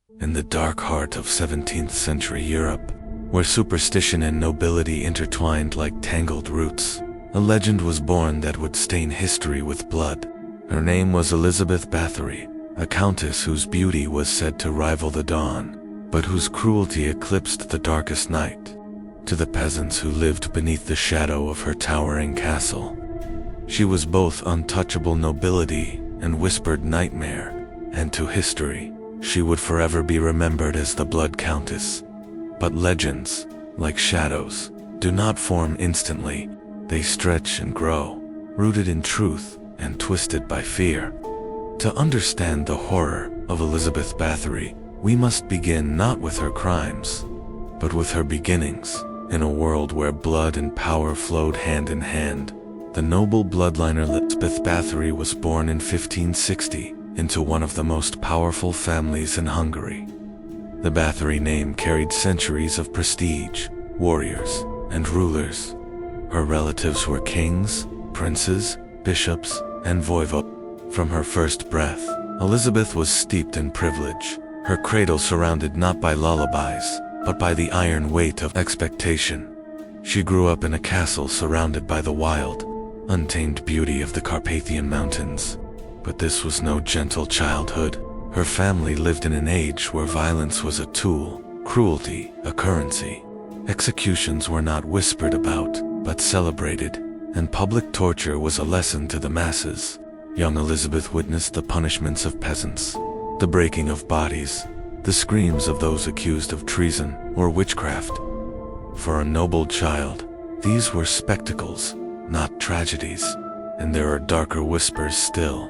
In the dark heart of 17th century Europe, where superstition and nobility intertwined like tangled roots, a legend was born that would stain history with blood. Her name was Elizabeth Bathory, a countess whose beauty was said to rival the dawn, but whose cruelty eclipsed the darkest night. To the peasants who lived beneath the shadow of her towering castle, she was both untouchable nobility and whispered nightmare, and to history, she would forever be remembered as the Blood Countess. But legends, like shadows, do not form instantly. They stretch and grow, rooted in truth and twisted by fear. To understand the horror of Elizabeth Bathory, we must begin not with her crimes, but with her beginnings. In a world where blood and power flowed hand in hand, the noble bloodline Elizabeth Bathory was born in 1560 into one of the most powerful families in Hungary. The Bathory name carried centuries of prestige, warriors, and rulers. Her relatives were kings, princes, bishops, and voivodes. From her first breath, Elizabeth was steeped in privilege, her cradle surrounded not by lullabies, but by the iron weight of expectation. She grew up in a castle surrounded by the wild, untamed beauty of the Carpathian Mountains. But this was no gentle childhood. Her family lived in an age where violence was a tool, cruelty a currency. Executions were not whispered about, but celebrated, and public torture was a lesson to the masses. Young Elizabeth witnessed the punishments of peasants, the breaking of bodies, the screams of those accused of treason or witchcraft. For a noble child, these were spectacles, not tragedies, and there are darker whispers still.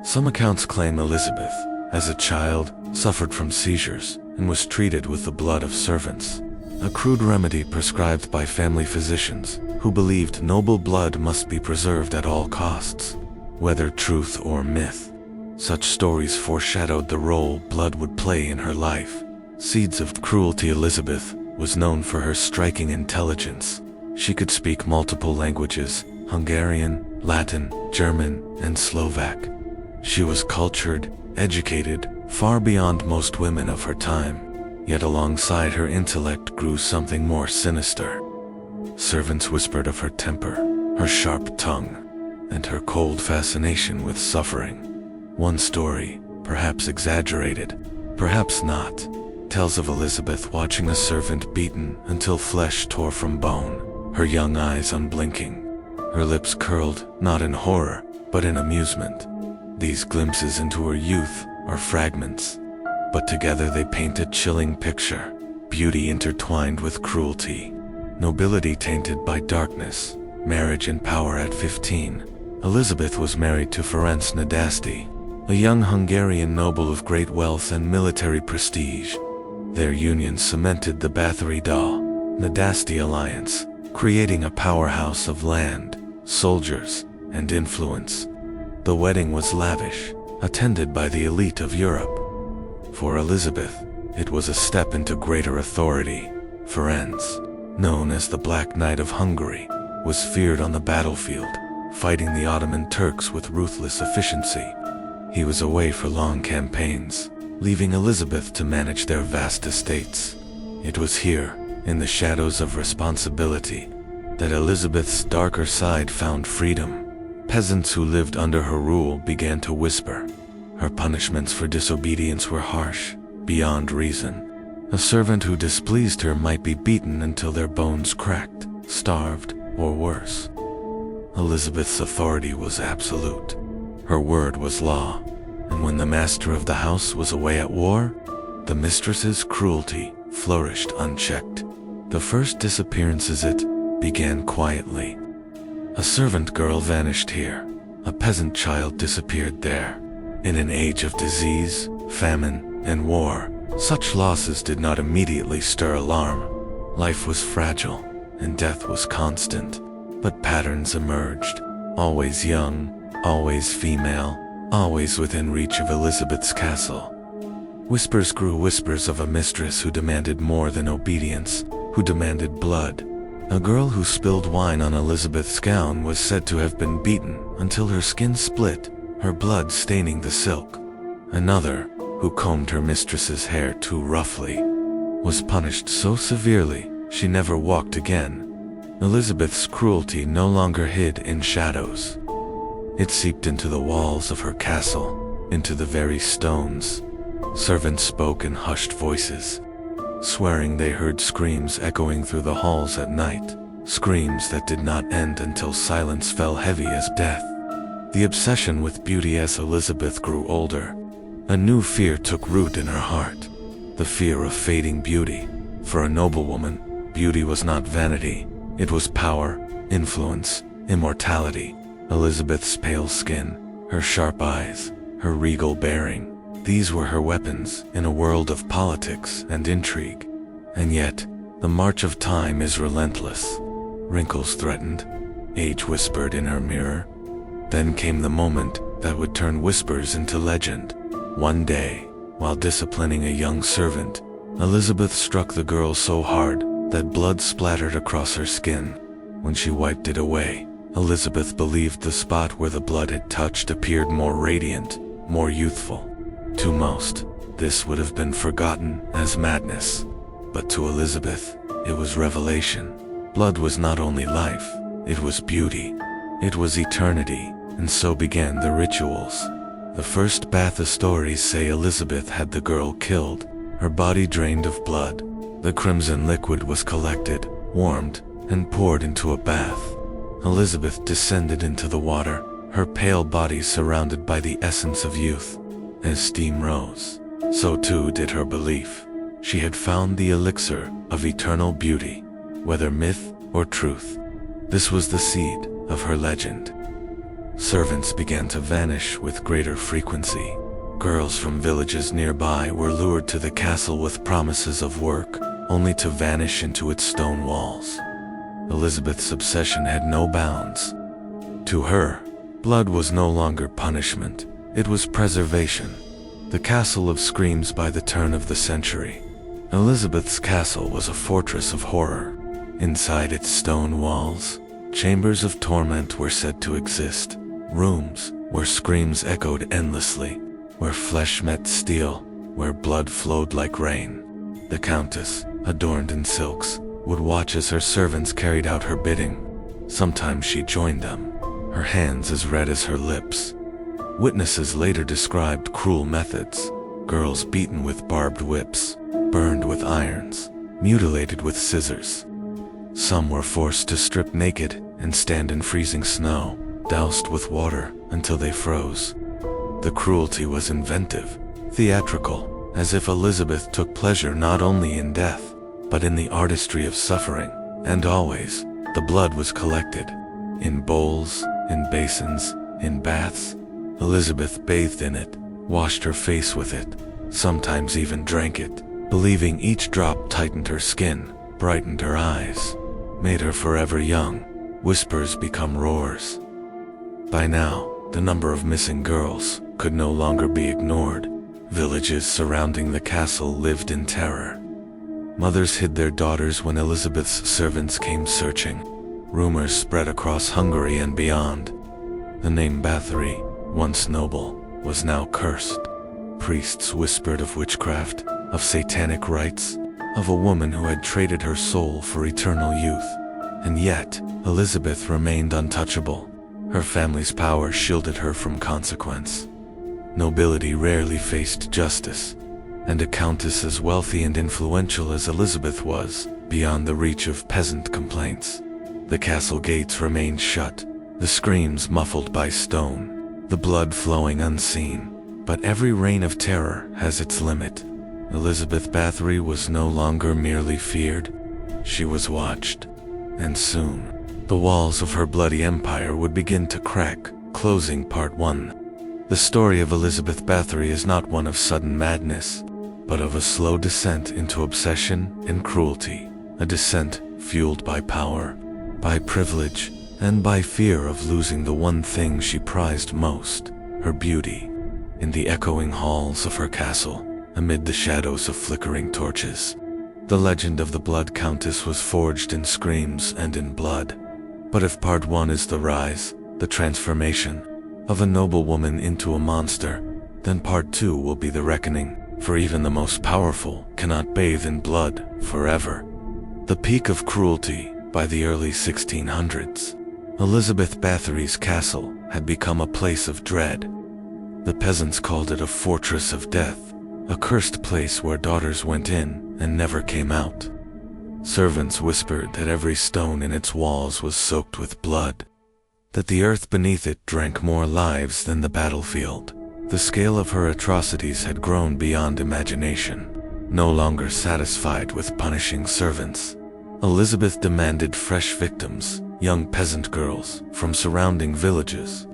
Some accounts claim Elizabeth, as a child, suffered from seizures and was treated with the blood of servants, a crude remedy prescribed by family physicians who believed noble blood must be preserved at all costs, whether truth or myth. Such stories foreshadowed the role blood would play in her life. Seeds of cruelty. Elizabeth was known for her striking intelligence. She could speak multiple languages: Hungarian, Latin, German, and Slovak. She was cultured, educated, far beyond most women of her time. Yet alongside her intellect grew something more sinister. Servants whispered of her temper, her sharp tongue, and her cold fascination with suffering. One story, perhaps exaggerated, perhaps not, tells of Elizabeth watching a servant beaten until flesh tore from bone, her young eyes unblinking, her lips curled not in horror, but in amusement. These glimpses into her youth are fragments, but together they paint a chilling picture: beauty intertwined with cruelty, nobility tainted by darkness, marriage and power. At 15, Elizabeth was married to Ferenc Nadasdy, a young Hungarian noble of great wealth and military prestige. Their union cemented the Bathory-Nadasdy alliance, creating a powerhouse of land, soldiers, and influence. The wedding was lavish, attended by the elite of Europe. For Elizabeth, it was a step into greater authority. Ferenc, known as the Black Knight of Hungary, was feared on the battlefield, fighting the Ottoman Turks with ruthless efficiency. He was away for long campaigns, leaving Elizabeth to manage their vast estates. It was here, in the shadows of responsibility, that Elizabeth's darker side found freedom. Peasants who lived under her rule began to whisper. Her punishments for disobedience were harsh, beyond reason. A servant who displeased her might be beaten until their bones cracked, starved, or worse. Elizabeth's authority was absolute. Her word was law, and when the master of the house was away at war, the mistress's cruelty flourished unchecked. The first disappearances began quietly. A servant girl vanished here. A peasant child disappeared there. In an age of disease, famine, and war, such losses did not immediately stir alarm. Life was fragile, and death was constant. But patterns emerged. Always young, always female, always within reach of Elizabeth's castle. Whispers grew, whispers of a mistress who demanded more than obedience, who demanded blood. A girl who spilled wine on Elizabeth's gown was said to have been beaten until her skin split, her blood staining the silk. Another, who combed her mistress's hair too roughly, was punished so severely she never walked again. Elizabeth's cruelty no longer hid in shadows. It seeped into the walls of her castle, into the very stones. Servants spoke in hushed voices, swearing they heard screams echoing through the halls at night, screams that did not end until silence fell heavy as death. The obsession with beauty as Elizabeth grew older, a new fear took root in her heart, the fear of fading beauty. For a noblewoman, beauty was not vanity, it was power, influence, immortality. Elizabeth's pale skin, her sharp eyes, her regal bearing, these were her weapons in a world of politics and intrigue. And yet, the march of time is relentless. Wrinkles threatened, age whispered in her mirror. Then came the moment that would turn whispers into legend. One day, while disciplining a young servant, Elizabeth struck the girl so hard that blood splattered across her skin. When she wiped it away, Elizabeth believed the spot where the blood had touched appeared more radiant, more youthful. To most, this would have been forgotten as madness. But to Elizabeth, it was revelation. Blood was not only life, it was beauty. It was eternity, and so began the rituals. The first Bathory stories say Elizabeth had the girl killed, her body drained of blood. The crimson liquid was collected, warmed, and poured into a bath. Elizabeth descended into the water, her pale body surrounded by the essence of youth. As steam rose, so too did her belief. She had found the elixir of eternal beauty, whether myth or truth. This was the seed of her legend. Servants began to vanish with greater frequency. Girls from villages nearby were lured to the castle with promises of work, only to vanish into its stone walls. Elizabeth's obsession had no bounds. To her, blood was no longer punishment, it was preservation. The Castle of Screams by the turn of the century. Elizabeth's castle was a fortress of horror. Inside its stone walls, chambers of torment were said to exist, rooms where screams echoed endlessly, where flesh met steel, where blood flowed like rain. The Countess, adorned in silks, would watch as her servants carried out her bidding. Sometimes she joined them, her hands as red as her lips. Witnesses later described cruel methods: girls beaten with barbed whips, burned with irons, mutilated with scissors. Some were forced to strip naked and stand in freezing snow, doused with water until they froze. The cruelty was inventive, theatrical, as if Elizabeth took pleasure not only in death, but in the artistry of suffering. And always, the blood was collected. In bowls, in basins, in baths. Elizabeth bathed in it, washed her face with it, sometimes even drank it, believing each drop tightened her skin, brightened her eyes, made her forever young. Whispers become roars. By now, the number of missing girls could no longer be ignored. Villages surrounding the castle lived in terror. Mothers hid their daughters when Elizabeth's servants came searching. Rumors spread across Hungary and beyond. The name Bathory, once noble, was now cursed. Priests whispered of witchcraft, of satanic rites, of a woman who had traded her soul for eternal youth. And yet, Elizabeth remained untouchable. Her family's power shielded her from consequence. Nobility rarely faced justice, and a countess as wealthy and influential as Elizabeth was, beyond the reach of peasant complaints. The castle gates remained shut, the screams muffled by stone, the blood flowing unseen. But every reign of terror has its limit. Elizabeth Bathory was no longer merely feared, she was watched. And soon, the walls of her bloody empire would begin to crack. Closing Part 1. The story of Elizabeth Bathory is not one of sudden madness, but of a slow descent into obsession and cruelty, a descent fueled by power, by privilege, and by fear of losing the one thing she prized most, her beauty. In the echoing halls of her castle, amid the shadows of flickering torches, the legend of the Blood Countess was forged in screams and in blood. But if Part 1 is the rise, the transformation, of a noblewoman into a monster, then part 2 will be the reckoning, for even the most powerful cannot bathe in blood forever. The peak of cruelty. By the early 1600s, Elizabeth Bathory's castle had become a place of dread. The peasants called it a fortress of death, a cursed place where daughters went in and never came out. Servants whispered that every stone in its walls was soaked with blood, that the earth beneath it drank more lives than the battlefield. The scale of her atrocities had grown beyond imagination. No longer satisfied with punishing servants, Elizabeth demanded fresh victims, young peasant girls from surrounding villages.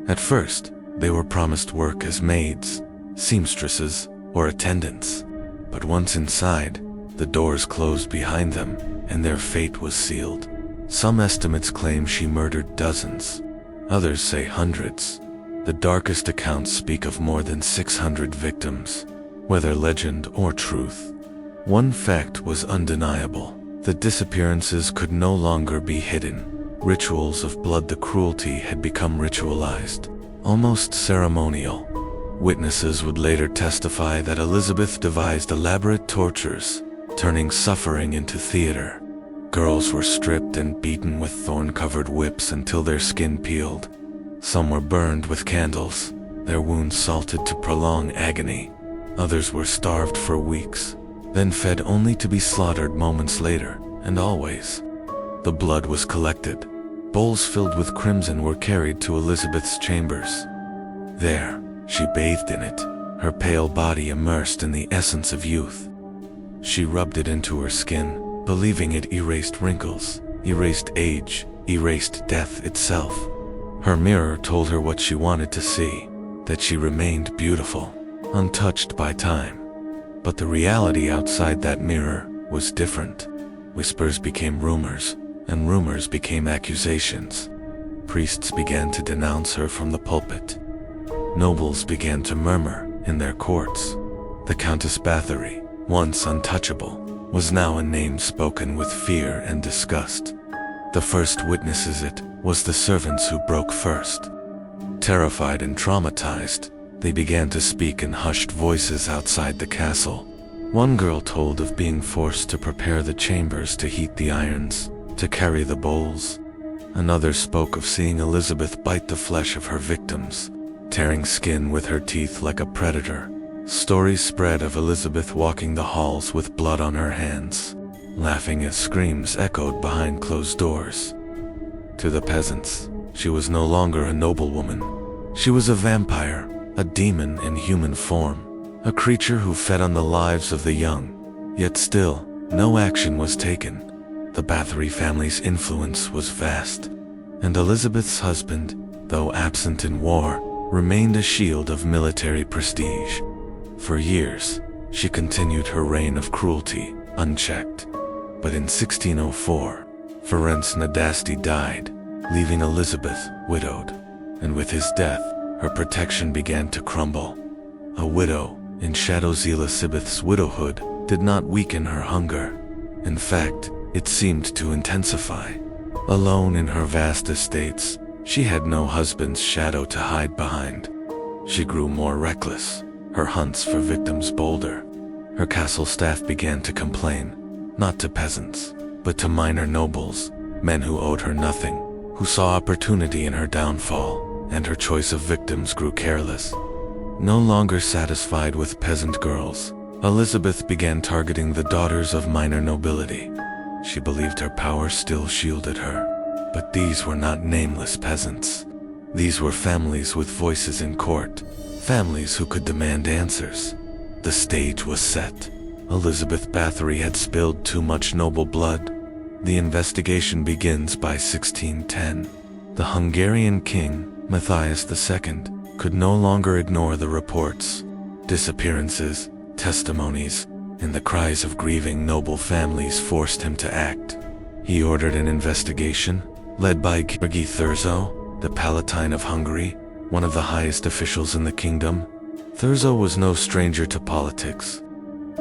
At first, they were promised work as maids, seamstresses, or attendants. But once inside, the doors closed behind them, and their fate was sealed. Some estimates claim she murdered dozens. Others say hundreds. The darkest accounts speak of more than 600 victims, whether legend or truth. One fact was undeniable. The disappearances could no longer be hidden. Rituals of blood, the cruelty had become ritualized, almost ceremonial. Witnesses would later testify that Elizabeth devised elaborate tortures, turning suffering into theater. Girls were stripped and beaten with thorn-covered whips until their skin peeled. Some were burned with candles, their wounds salted to prolong agony. Others were starved for weeks, then fed only to be slaughtered moments later, and always. The blood was collected. Bowls filled with crimson were carried to Elizabeth's chambers. There, she bathed in it, her pale body immersed in the essence of youth. She rubbed it into her skin, believing it erased wrinkles, erased age, erased death itself. Her mirror told her what she wanted to see, that she remained beautiful, untouched by time. But the reality outside that mirror was different. Whispers became rumors, and rumors became accusations. Priests began to denounce her from the pulpit. Nobles began to murmur in their courts. The Countess Bathory, once untouchable, was now a name spoken with fear and disgust. The first witnesses it was the servants who broke first. Terrified and traumatized, they began to speak in hushed voices outside the castle. One girl told of being forced to prepare the chambers to heat the irons, to carry the bowls. Another spoke of seeing Elizabeth bite the flesh of her victims, tearing skin with her teeth like a predator. Stories spread of Elizabeth walking the halls with blood on her hands, laughing as screams echoed behind closed doors. To the peasants, she was no longer a noblewoman. She was a vampire, a demon in human form, a creature who fed on the lives of the young. Yet still, no action was taken. The Bathory family's influence was vast, and Elizabeth's husband, though absent in war, remained a shield of military prestige. For years, she continued her reign of cruelty, unchecked. But in 1604, Ferenc Nadasti died, leaving Elizabeth widowed, and with his death, her protection began to crumble. A widow, in shadows, Elizabeth's widowhood did not weaken her hunger. In fact, it seemed to intensify. Alone in her vast estates, she had no husband's shadow to hide behind. She grew more reckless, her hunts for victims bolder. Her castle staff began to complain, not to peasants, but to minor nobles, men who owed her nothing, who saw opportunity in her downfall, and her choice of victims grew careless. No longer satisfied with peasant girls, Elizabeth began targeting the daughters of minor nobility. She believed her power still shielded her, but these were not nameless peasants. These were families with voices in court, families who could demand answers. The stage was set. Elizabeth Bathory had spilled too much noble blood. The investigation begins by 1610. The Hungarian king, Matthias II, could no longer ignore the reports, disappearances, testimonies, and the cries of grieving noble families forced him to act. He ordered an investigation, led by György Thurzo, the Palatine of Hungary, one of the highest officials in the kingdom. Thurzo was no stranger to politics.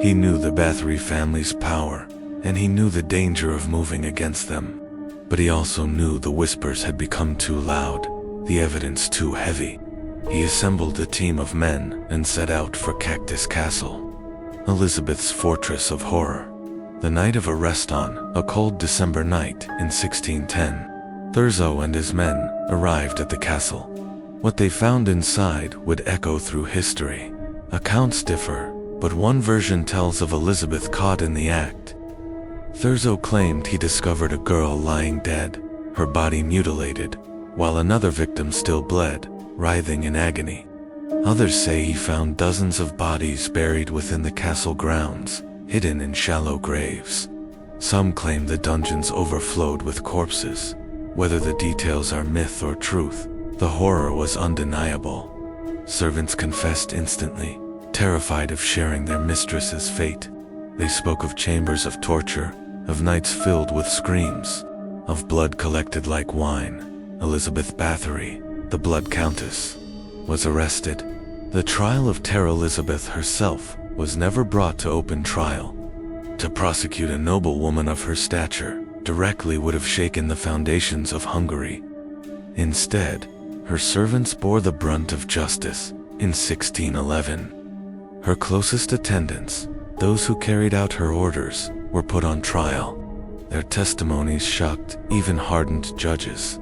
He knew the Bathory family's power, and he knew the danger of moving against them. But he also knew the whispers had become too loud, the evidence too heavy. he assembled a team of men and set out for Cactus Castle, Elizabeth's fortress of horror. The night of arrest, on a cold December night in 1610, Thurzo and his men arrived at the castle. What they found inside would echo through history. Accounts differ, but one version tells of Elizabeth caught in the act. Thurzo claimed he discovered a girl lying dead, her body mutilated, while another victim still bled, writhing in agony. Others say he found dozens of bodies buried within the castle grounds, hidden in shallow graves. Some claim the dungeons overflowed with corpses. Whether the details are myth or truth, the horror was undeniable. Servants confessed instantly, terrified of sharing their mistress's fate. They spoke of chambers of torture, of nights filled with screams, of blood collected like wine. Elizabeth Bathory, the Blood Countess, was arrested. The trial of Terror Elizabeth herself was never brought to open trial. To prosecute a noblewoman of her stature directly would have shaken the foundations of Hungary. Instead, her servants bore the brunt of justice in 1611. Her closest attendants, those who carried out her orders, were put on trial. Their testimonies shocked even hardened judges.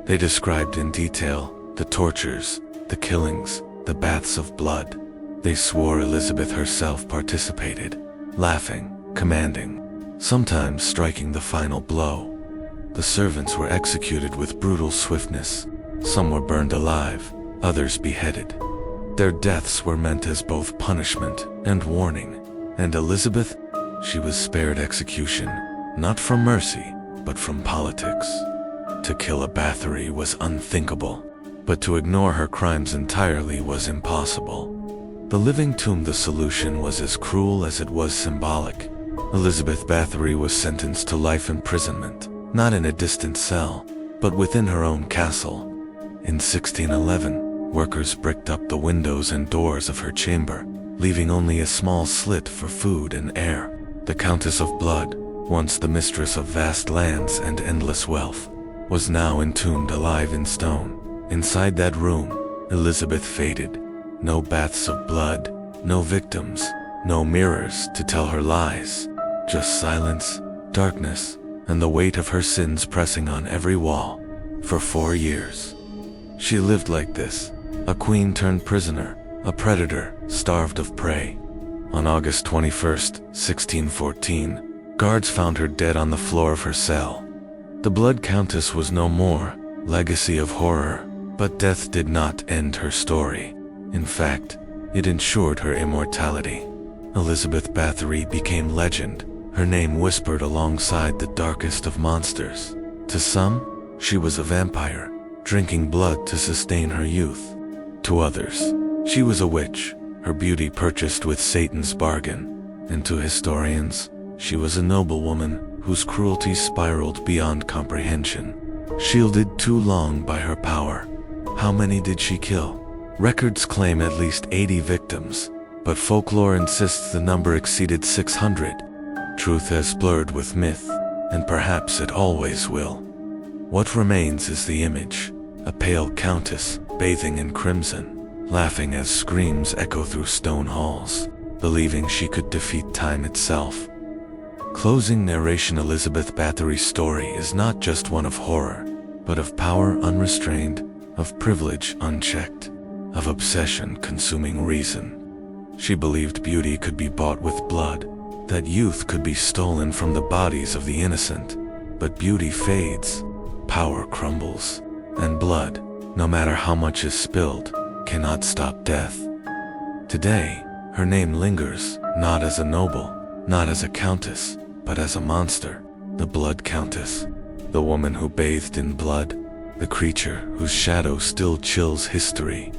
They described in detail the tortures, the killings, the baths of blood. They swore Elizabeth herself participated, laughing, commanding, sometimes striking the final blow. The servants were executed with brutal swiftness. Some were burned alive, others beheaded. Their deaths were meant as both punishment and warning. And Elizabeth, she was spared execution, not from mercy, but from politics. To kill a Bathory was unthinkable, but to ignore her crimes entirely was impossible. The living tomb, the solution, was as cruel as it was symbolic. Elizabeth Bathory was sentenced to life imprisonment, not in a distant cell, but within her own castle. In 1611, workers bricked up the windows and doors of her chamber, leaving only a small slit for food and air. The Countess of Blood, once the mistress of vast lands and endless wealth, was now entombed alive in stone. Inside that room, Elizabeth faded. No baths of blood, no victims, no mirrors to tell her lies. Just silence, darkness, and the weight of her sins pressing on every wall. For 4 years, she lived like this, a queen turned prisoner, a predator starved of prey. On August 21st, 1614, guards found her dead on the floor of her cell. The Blood Countess was no more, legacy of horror, but death did not end her story. In fact, it ensured her immortality. Elizabeth Bathory became legend, her name whispered alongside the darkest of monsters. To some, she was a vampire, drinking blood to sustain her youth. To others, she was a witch, her beauty purchased with Satan's bargain. And to historians, she was a noblewoman whose cruelty spiraled beyond comprehension. Shielded too long by her power. How many did she kill? Records claim at least 80 victims, but folklore insists the number exceeded 600. Truth has blurred with myth, and perhaps it always will. What remains is the image, a pale countess bathing in crimson, laughing as screams echo through stone halls, believing she could defeat time itself. Closing narration. Elizabeth Bathory's story is not just one of horror, but of power unrestrained, of privilege unchecked, of obsession consuming reason. She believed beauty could be bought with blood, that youth could be stolen from the bodies of the innocent. But beauty fades, power crumbles, and blood, no matter how much is spilled, cannot stop death. Today, her name lingers, not as a noble, not as a countess, but as a monster, the Blood Countess, the woman who bathed in blood, the creature whose shadow still chills history.